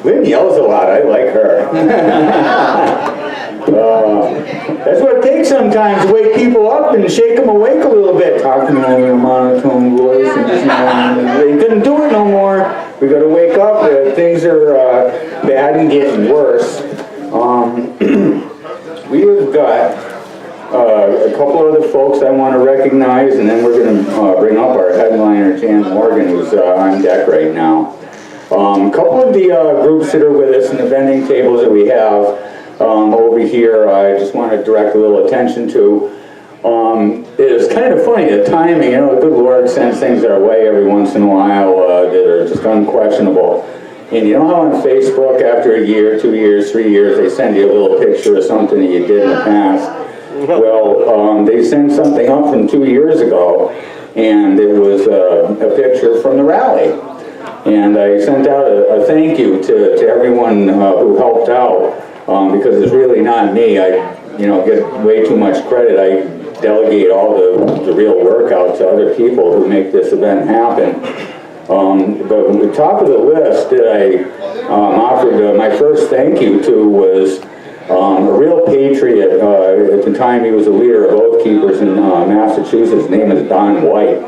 Lynn yells a lot. I like her. That's what it takes sometimes to wake people up and shake them awake a little bit. Talking in a monotone voice. And just, they couldn't do it no more. We got to wake up. Things are bad and getting worse. We have got a couple other folks I want to recognize, and then we're going to bring up our headliner, Jan Morgan, who's on deck right now. A couple of the groups that are with us and the vending tables that we have over here, I just want to direct a little attention to. It's kind of funny, the timing, the good Lord sends things our way every once in a while that are just unquestionable. And you know how on Facebook, after a year, 2 years, 3 years, they send you a little picture of something that you did in the past? Well, they sent something up from 2 years ago, and it was a picture from the rally. And I sent out a thank you to everyone who helped out, because it's really not me. I get way too much credit. I delegate all the real work out to other people who make this event happen. But the top of the list that I offered my first thank you to was a real patriot. At the time, he was a leader of Oath Keepers in Massachusetts. His name is Don White.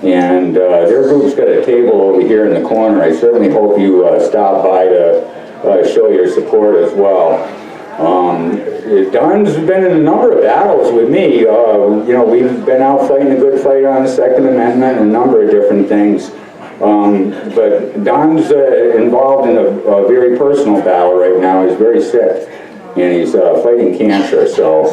And their group's got a table over here in the corner. I certainly hope you stop by to show your support as well. Don's been in a number of battles with me. We've been out fighting a good fight on the Second Amendment and a number of different things. But Don's involved in a very personal battle right now. He's very sick, and he's fighting cancer. So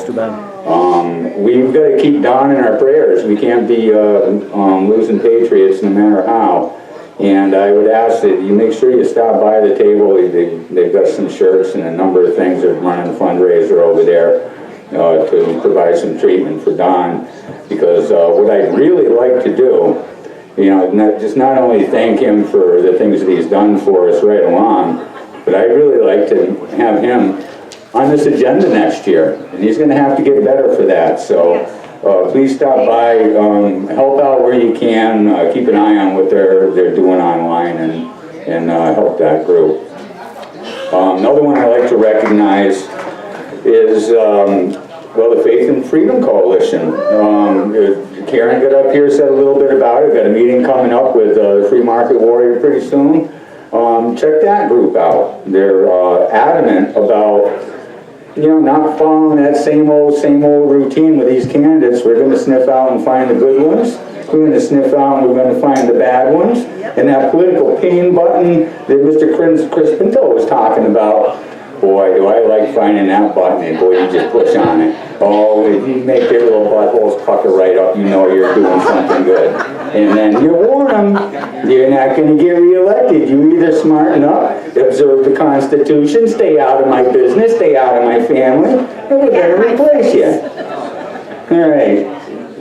we've got to keep Don in our prayers. We can't be losing patriots no matter how. And I would ask that you make sure you stop by the table. They've got some shirts and a number of things. They're running a fundraiser over there to provide some treatment for Don. Because what I'd really like to do, not only thank him for the things that he's done for us right along, but I'd really like to have him on this agenda next year. And he's going to have to get better for that. So please stop by, help out where you can, keep an eye on what they're doing online, and help that group. Another one I'd like to recognize is the Faith and Freedom Coalition. Karen got up here, said a little bit about it. Got a meeting coming up with the Free Market Warrior pretty soon. Check that group out. They're adamant about not following that same old routine with these candidates. We're going to sniff out and find the good ones. We're going to sniff out and we're going to find the bad ones. And that political pain button that Mr. Chris Pinto was talking about, boy, do I like finding that button, and boy, you just push on it. Oh, if you make their little buttholes pucker right up, you know you're doing something good. And then you warn them, you're not going to get reelected. You either smarten up, observe the Constitution, stay out of my business, stay out of my family, and we're going to replace you. All right.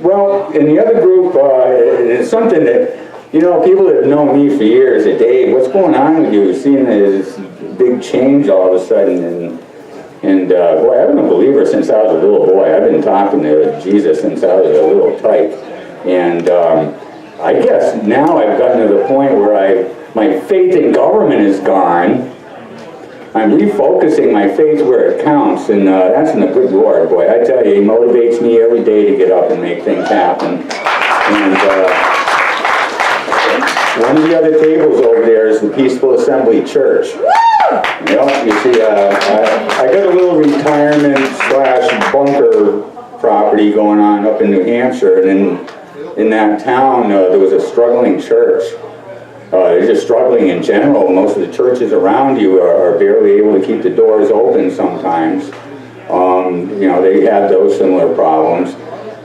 Well, in the other group, it's something that, people that have known me for years, that, Dave, what's going on with you? Seeing this big change all of a sudden, and boy, I've been a believer since I was a little boy. I've been talking to Jesus since I was a little tyke, and I guess now I've gotten to the point where my faith in government is gone. I'm refocusing my faith where it counts, and that's in the good Lord, boy. I tell you, he motivates me every day to get up and make things happen. And one of the other tables over there is the Peaceful Assembly Church. You see, I got a little retirement/bunker property going on up in New Hampshire, and in that town there was a struggling church. They're just struggling in general. Most of the churches around you are barely able to keep the doors open sometimes. They had those similar problems.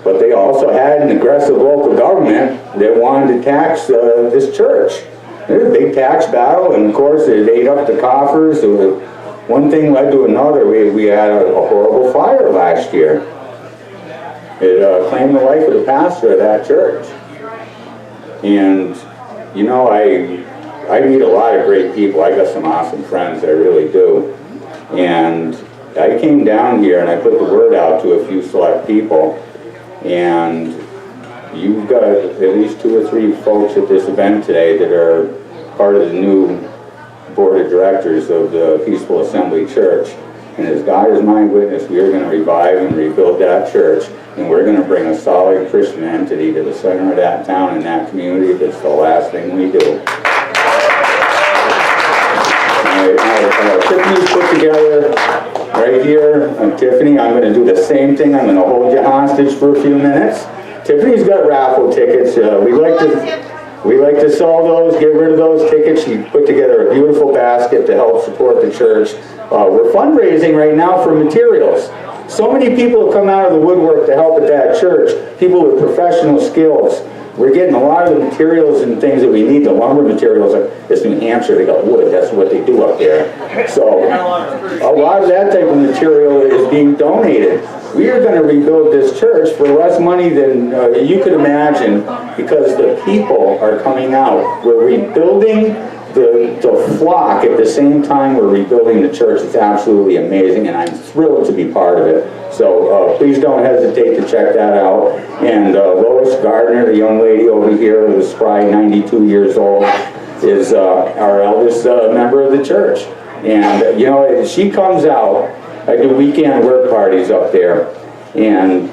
But they also had an aggressive local government that wanted to tax this church. There was a big tax battle, and of course it ate up the coffers. One thing led to another. We had a horrible fire last year. It claimed the life of the pastor of that church. And I meet a lot of great people. I got some awesome friends, I really do. And I came down here and I put the word out to a few select people. And you've got at least 2 or 3 folks at this event today that are part of the new board of directors of the Peaceful Assembly Church. And as God is my witness, we are going to revive and rebuild that church, and we're going to bring a solid Christian entity to the center of that town and that community. That's the last thing we do. Tiffany's put together right here. Tiffany, I'm going to do the same thing. I'm going to hold you hostage for a few minutes. Tiffany's got raffle tickets. We like to sell those, get rid of those tickets. She put together a beautiful basket to help support the church. We're fundraising right now for materials. So many people have come out of the woodwork to help at that church, people with professional skills. We're getting a lot of the materials and things that we need, the lumber materials. It's New Hampshire, they got wood, that's what they do up there. So a lot of that type of material is being donated. We are going to rebuild this church for less money than you could imagine, because the people are coming out. We're rebuilding the flock at the same time we're rebuilding the church. It's absolutely amazing, and I'm thrilled to be part of it. So please don't hesitate to check that out. And Lois Gardner, the young lady over here who's spry 92 years old, is our eldest member of the church. And you know, she comes out. I do weekend work parties up there, and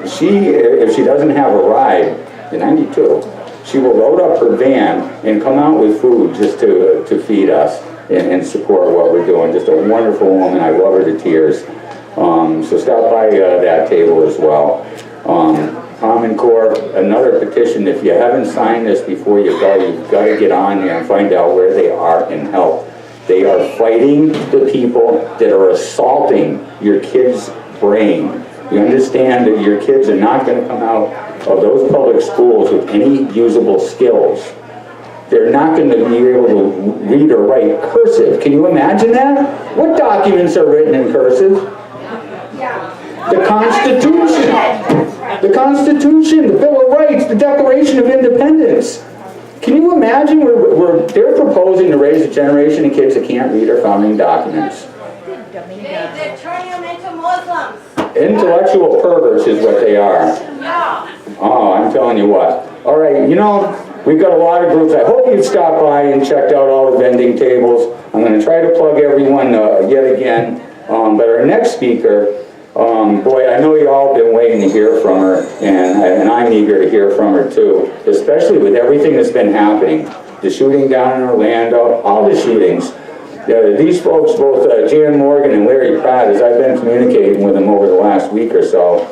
if she doesn't have a ride, in 92, she will load up her van and come out with food just to feed us and support what we're doing. Just a wonderful woman. I love her to tears. So stop by that table as well. Common Core, another petition. If you haven't signed this before you go, you've got to get on there and find out where they are and help. They are fighting the people that are assaulting your kids' brain. You understand that your kids are not going to come out of those public schools with any usable skills. They're not going to be able to read or write cursive. Can you imagine that? What documents are written in cursive? The Constitution. The Constitution, the Bill of Rights, the Declaration of Independence. Can you imagine they're proposing to raise a generation of kids that can't read our founding documents? They turn them into Muslims. Intellectual perverts is what they are. Oh, I'm telling you what. All right, you know, we've got a lot of groups. I hope you've stopped by and checked out all the vending tables. I'm going to try to plug everyone yet again. But our next speaker, boy, I know you all been waiting to hear from her, and I'm eager to hear from her too, especially with everything that's been happening. The shooting down in Orlando, all the shootings. These folks, both Jan Morgan and Larry Pratt, as I've been communicating with them over the last week or so,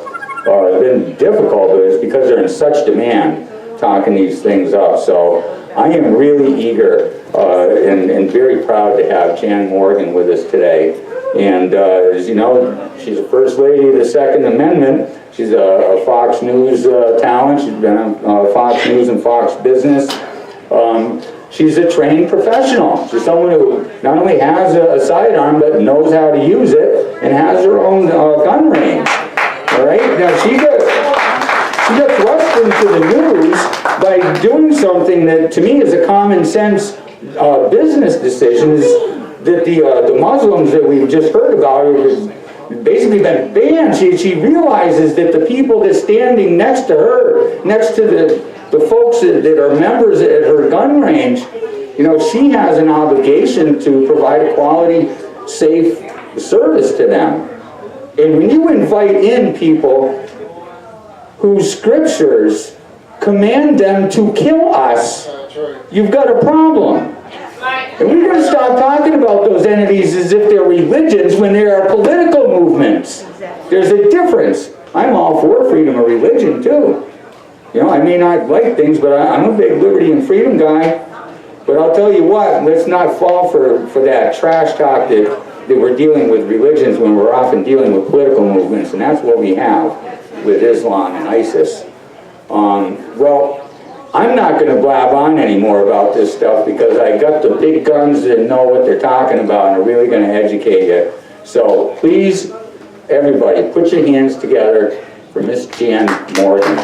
it's been difficult, but it's because they're in such demand, talking these things up. So I am really eager and very proud to have Jan Morgan with us today. And as you know, she's the First Lady of the Second Amendment. She's a Fox News talent. She's been on Fox News and Fox Business. She's a trained professional. She's someone who not only has a sidearm, but knows how to use it and has her own gun range. All right? Now, she got thrust into the news by doing something that, to me, is a common sense business decision, is that the Muslims that we've just heard about have basically been banned. She realizes that the people that's standing next to her, next to the folks that are members at her gun range, you know, she has an obligation to provide a quality, safe service to them. And when you invite in people whose scriptures command them to kill us, you've got a problem. And we're going to stop talking about those entities as if they're religions when they are political movements. There's a difference. I'm all for freedom of religion, too. You know, I may not like things, but I'm a big liberty and freedom guy. But I'll tell you what, let's not fall for that trash talk that we're dealing with religions when we're often dealing with political movements, and that's what we have with Islam and ISIS. Well, I'm not going to blab on anymore about this stuff because I got the big guns that know what they're talking about and are really going to educate you. So please, everybody, put your hands together for Miss Jan Morgan.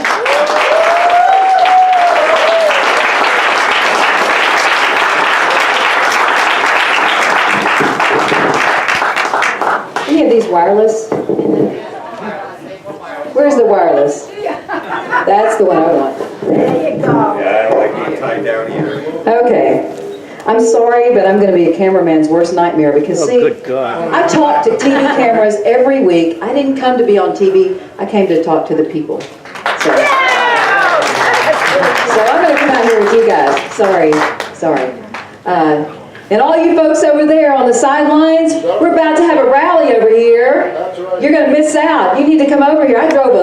Any of these wireless? Where's the wireless? That's the one I want. There you go. Yeah, I don't like being tied down either. Okay. I'm sorry, but I'm going to be a cameraman's worst nightmare because, see, Good God. I talk to TV cameras every week. I didn't come to be on TV. I came to talk to the people. So I'm going to come out here with you guys. Sorry. And all you folks over there on the sidelines, we're about to have a rally over here. You're going to miss out. You need to come over here. I drove a